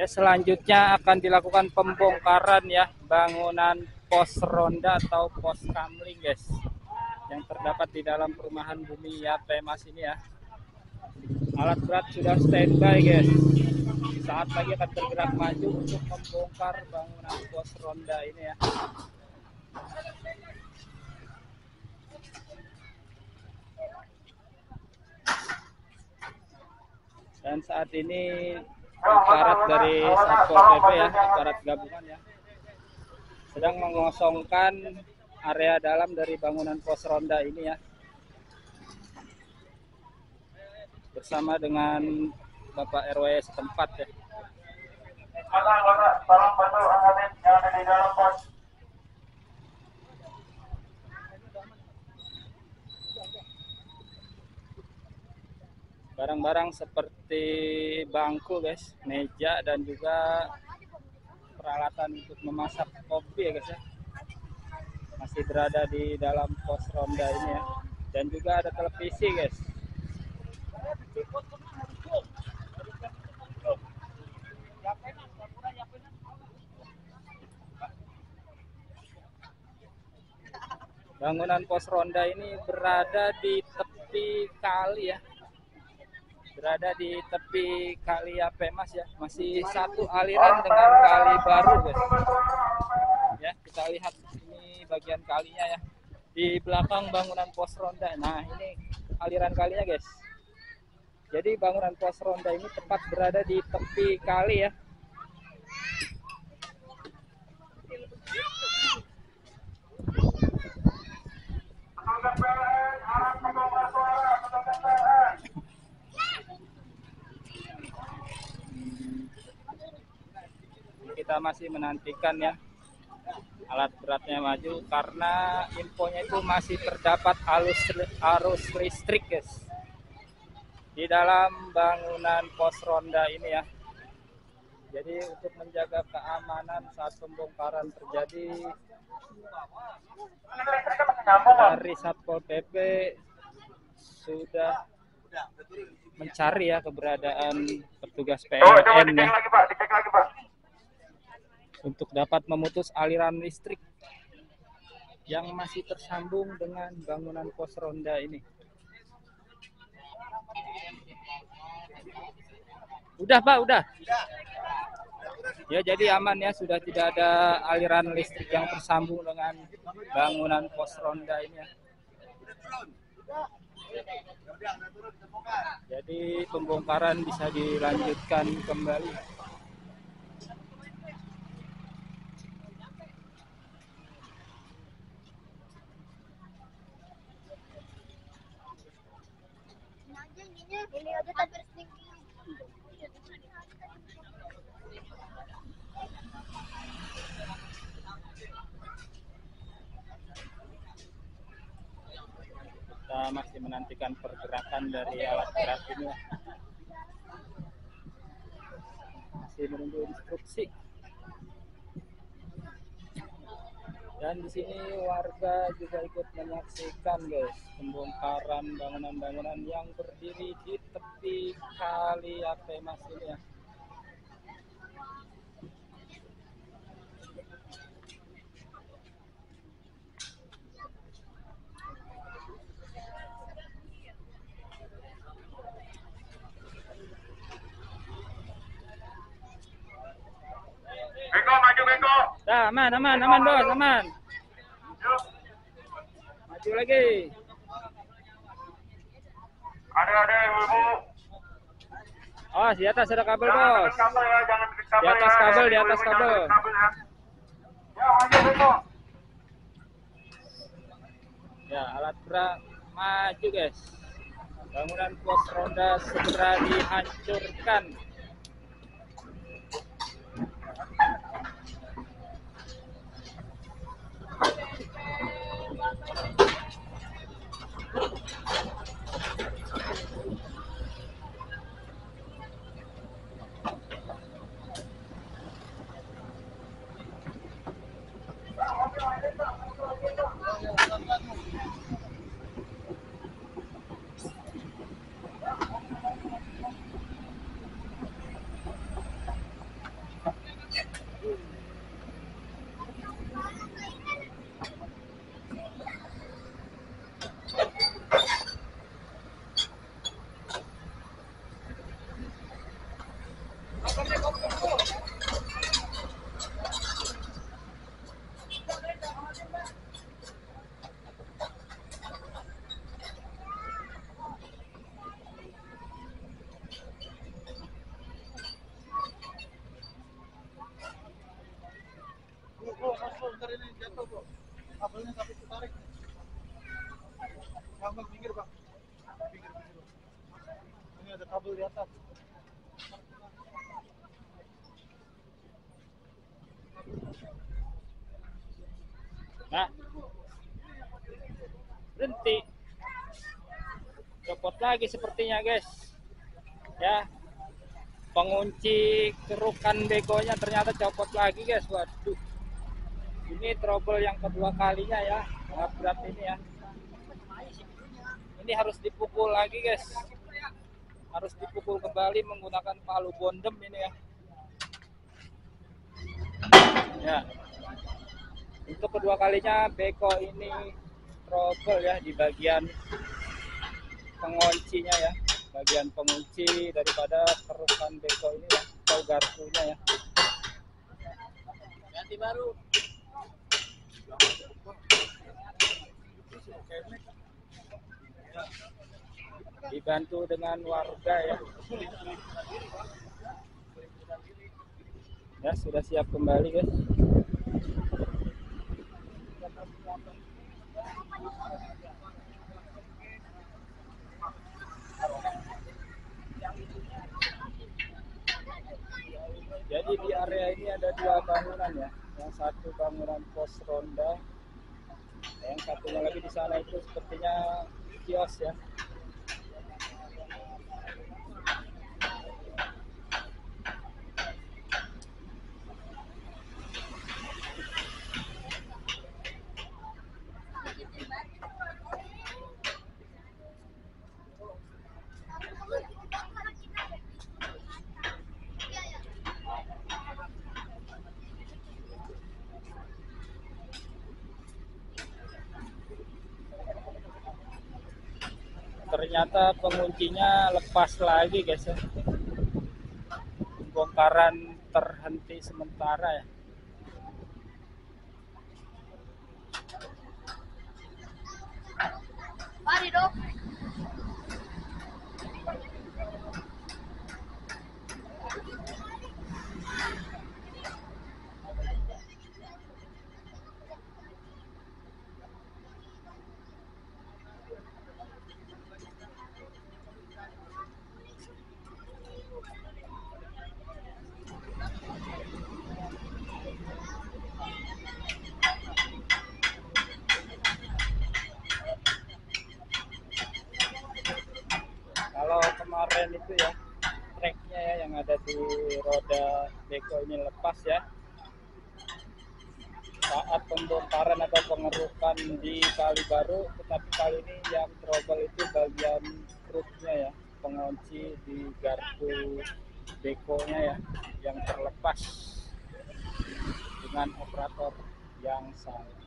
Ya, selanjutnya akan dilakukan pembongkaran ya bangunan pos ronda atau pos kamling guys, yang terdapat di dalam perumahan Bumi ya Pemas ini ya. Alat berat sudah standby guys. Saat lagi akan bergerak maju untuk membongkar bangunan pos ronda ini ya. Dan saat ini aparat dari Satpol PP ya, aparat gabungan ya, sedang mengosongkan area dalam dari bangunan pos ronda ini ya, bersama dengan Bapak RW setempat ya. Tolong bantu angkatin yang ada di dalam pos. Barang-barang seperti bangku guys, meja dan juga peralatan untuk memasak kopi ya guys ya, masih berada di dalam pos ronda ini ya. Dan juga ada televisi guys. Bangunan pos ronda ini berada di tepi kali ya, berada di tepi kali Pemas ya, masih satu aliran dengan kali baru guys. Ya, kita lihat ini bagian kalinya ya, di belakang bangunan pos ronda. Nah, ini aliran kalinya guys. Jadi bangunan pos ronda ini tepat berada di tepi kali ya. Kita masih menantikan ya alat beratnya maju, karena infonya itu masih terdapat arus listrik guys di dalam bangunan pos ronda ini ya. Jadi untuk menjaga keamanan saat pembongkaran terjadi, dari Satpol PP sudah mencari ya keberadaan petugas PLN ya, untuk dapat memutus aliran listrik yang masih tersambung dengan bangunan pos ronda ini. Udah Pak, udah. Ya, jadi aman ya, sudah tidak ada aliran listrik yang tersambung dengan bangunan pos ronda ini ya. Jadi pembongkaran bisa dilanjutkan kembali. Kita masih menantikan pergerakan dari alat berat ini, masih menunggu instruksi. Dan di sini warga juga ikut menyaksikan guys pembongkaran bangunan-bangunan yang berdiri di tepi kali Pemas ini ya. Beko, maju Beko. Nah, aman bos, aman. Maju lagi. Ada ibu-ibu. Oh, di atas ada kabel bos. Kabel ya, jangan kabel. Di atas kabel, di atas kabel. Ya, maju Beko. Ya, alat berat maju guys. Bangunan pos ronda segera dihancurkan. Kabelnya tapi tarik. Bang, pinggir bang. Pinggir. Ini ada kabel di atas. Nah, berhenti. Copot lagi sepertinya guys. Ya, pengunci kerukan begonya ternyata copot lagi guys. Waduh, ini trouble yang kedua kalinya ya. Sangat berat ini ya. Ini harus dipukul lagi guys. Harus dipukul kembali menggunakan palu bondem ini ya. Ya, untuk kedua kalinya beko ini trouble ya di bagian penguncinya ya, bagian pengunci daripada kerukan beko ini ya, atau garpunya ya. Ganti baru. Dibantu dengan warga ya. Ya, sudah siap kembali guys. Jadi di area ini ada dua bangunan ya. Yang satu bangunan pos ronda, yang satunya lagi di sana itu sepertinya kios ya. Ternyata penguncinya lepas lagi guys ya. Bongkaran terhenti sementara ya. Mari dong. Kalau kemarin itu ya treknya ya yang ada di roda beko ini lepas ya saat pembongkaran atau pengerukan di Kali Baru, tetapi kali ini yang trouble itu bagian kruknya ya, pengunci di garpu bekonya ya yang terlepas dengan operator yang salah.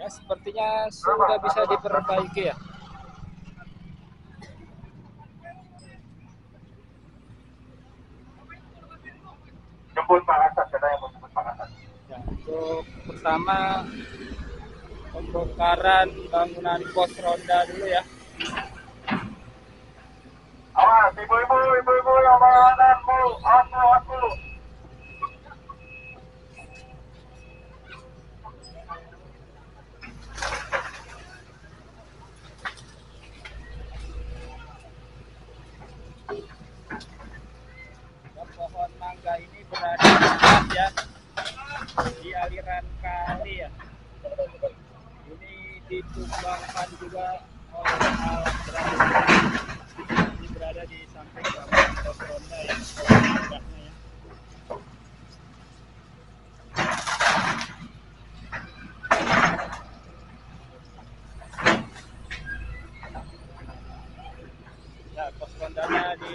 Ya, sepertinya sudah bisa diperbaiki ya. Jemput Pak Asad, katanya mau jemput Pak Asad. Ya, untuk pertama pembongkaran bangunan pos ronda dulu ya. Awas, ibu-ibu yang bangunanmu, aku. Ya, pohon mangga ini berada di atas ya, di aliran kali ya. Ini ditumbangkan juga oleh alat berat. Ini berada di samping bangunan pos ronda ya, ya. Ya, pos rondanya di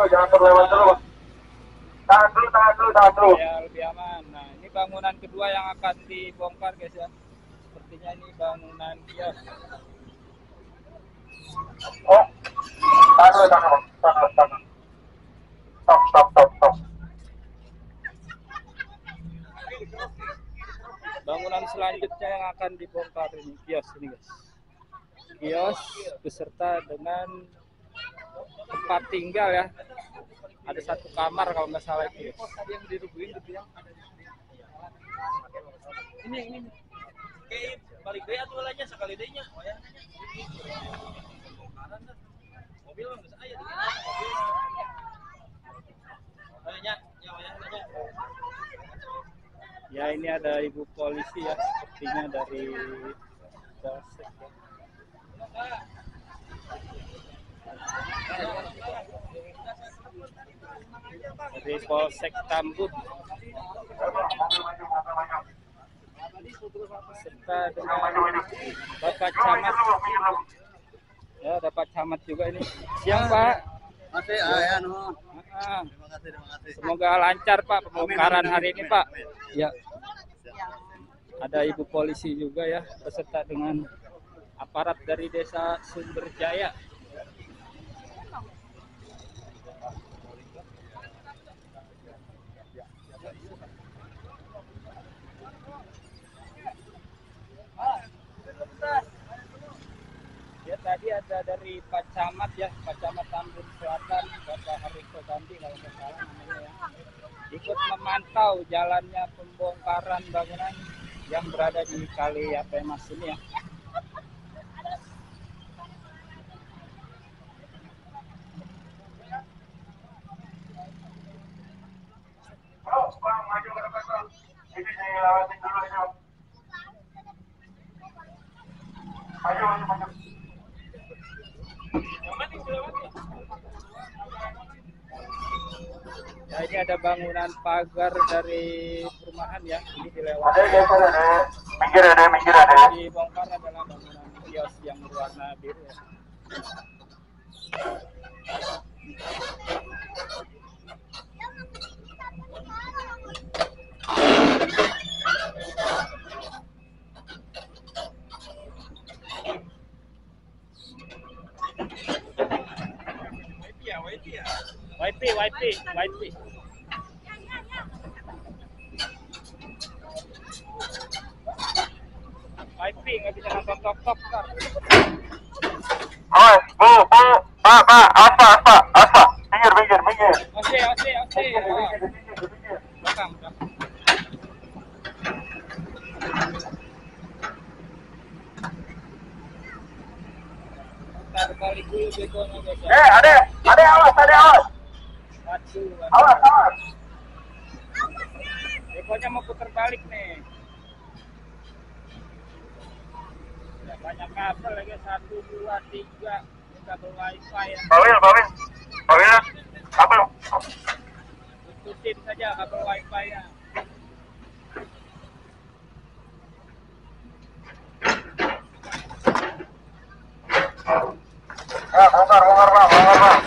jangan terlewat terus. Tahan dulu, tahan dulu, tahan dulu. Ya, lebih aman. Nah, ini bangunan kedua yang akan dibongkar guys ya. Sepertinya ini bangunan kios. Oh, tahan dulu, tahan dulu, tahan dulu, tahan dulu. Stop, stop, stop, stop. Bangunan selanjutnya yang akan dibongkar ini kios ini guys. Kios beserta dengan tempat tinggal ya. Ada satu kamar kalau nggak salah itu. Tadi yang dirubuhin gitu ya. Ini. Kayak balik deh atuh lainnya sekali dehnya. Oh ya. Mobil mah geus aya di mobil. Ya ini ada ibu polisi ya, sepertinya dari Polsek. Dari Polsek Tambun. Serta dengan Bapak Camat. Ya, dapat camat juga ini. Siang Pak. Masih ya nuhun. Terima kasih. Semoga lancar Pak pembongkaran hari ini Pak. Ya. Ada ibu polisi juga ya beserta dengan aparat dari Desa Sumberjaya. Ya tadi ada dari Pak Camat ya, Pak Camat Tambun Selatan, Bapak Hariko Gandhi kalau nggak salah namanya ya. Ikut memantau jalannya pembongkaran bangunan yang berada di Kali Apemas ini ya. Oh, Bang, maju ke depan, Bang. Ini dilewatin dulu aja. Maju, maju, maju. Ya ini ada bangunan pagar dari perumahan ya, ini dilewati. Ada geser ada, minggir ada, minggir ada. Dibongkar adalah bangunan kios yang berwarna biru ya. YP. YP nggak bisa nonton tok kan? Awas, bu, pak, aspa, minggir. Oke. Belakang. Ntar balik dulu begonya guys ya. Ada, awas. Waduh. Awas. Begonya mau putar balik nih. Ya, banyak kabel lagi 1, 2, 3. Ini kabel wifi ya. Bawil, kabel. Ikutin saja kabel wifi ya. Bongkar, Bang.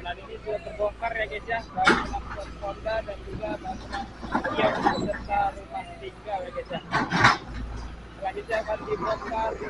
Jalan ini sudah terbongkar ya guys ya, bangunan pos ronda dan juga bangunan kios serta rumah tinggal ya guys ya. Selanjutnya akan dibongkar di